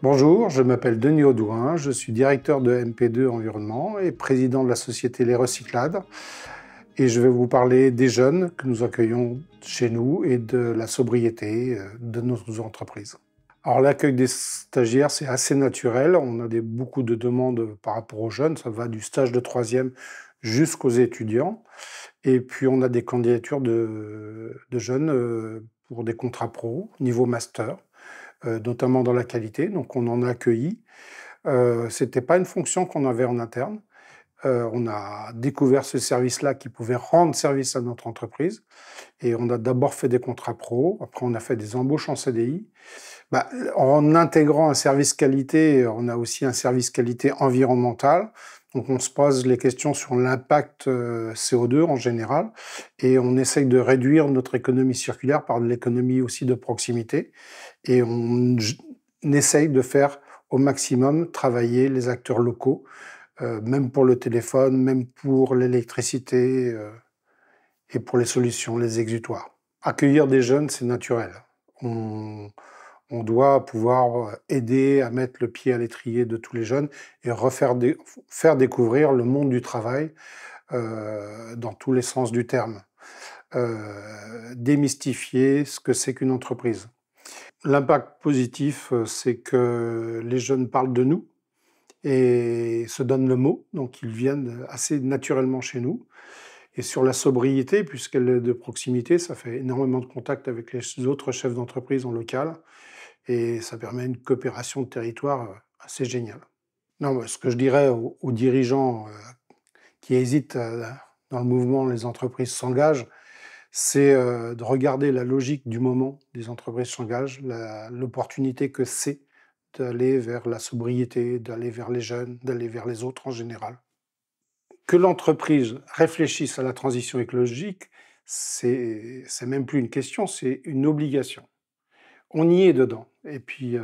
Bonjour, je m'appelle Denis Audouin, je suis directeur de MP2 Environnement et président de la société Les Recyclades. Et je vais vous parler des jeunes que nous accueillons chez nous et de la sobriété de nos entreprises. Alors l'accueil des stagiaires, c'est assez naturel. On a beaucoup de demandes par rapport aux jeunes. Ça va du stage de troisième jusqu'aux étudiants. Et puis on a des candidatures de jeunes pour des contrats pro, niveau master, notamment dans la qualité. Donc on en a accueilli. C'était pas une fonction qu'on avait en interne. On a découvert ce service-là qui pouvait rendre service à notre entreprise. Et on a d'abord fait des contrats pro, après on a fait des embauches en CDI. En intégrant un service qualité, on a aussi un service qualité environnemental. Donc on se pose les questions sur l'impact CO2 en général et on essaye de réduire notre économie circulaire par de l'économie aussi de proximité. Et on essaye de faire au maximum travailler les acteurs locaux, même pour le téléphone, même pour l'électricité et pour les solutions, les exutoires. Accueillir des jeunes, c'est naturel. On doit pouvoir aider à mettre le pied à l'étrier de tous les jeunes et faire découvrir le monde du travail dans tous les sens du terme. Démystifier ce que c'est qu'une entreprise. L'impact positif, c'est que les jeunes parlent de nous et se donnent le mot, donc ils viennent assez naturellement chez nous. Et sur la sobriété, puisqu'elle est de proximité, ça fait énormément de contacts avec les autres chefs d'entreprise en local et ça permet une coopération de territoire assez géniale. Non, ce que je dirais aux dirigeants qui hésitent dans le mouvement Les entreprises s'engagent, c'est de regarder la logique du moment des entreprises s'engagent, l'opportunité que c'est d'aller vers la sobriété, d'aller vers les jeunes, d'aller vers les autres en général. Que l'entreprise réfléchisse à la transition écologique, c'est même plus une question, c'est une obligation. On y est dedans. Et puis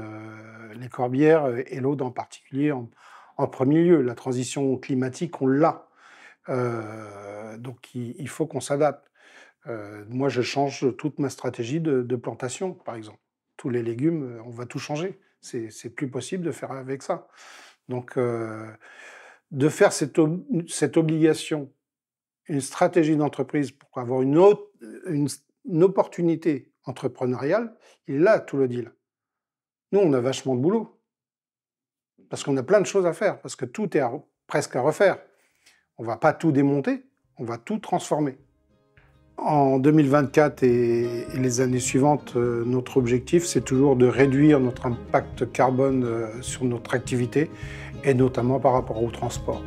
les Corbières et l'Aude en particulier en premier lieu. La transition climatique, on l'a. Donc il faut qu'on s'adapte. Moi, je change toute ma stratégie de plantation, par exemple. Tous les légumes, on va tout changer. C'est plus possible de faire avec ça. Donc de faire cette obligation, une stratégie d'entreprise pour avoir une opportunité entrepreneuriale, il est là tout le deal. Nous, on a vachement de boulot, parce qu'on a plein de choses à faire, parce que tout est presque à refaire. On ne va pas tout démonter, on va tout transformer. En 2024 et les années suivantes, notre objectif, c'est toujours de réduire notre impact carbone sur notre activité, et notamment par rapport au transport.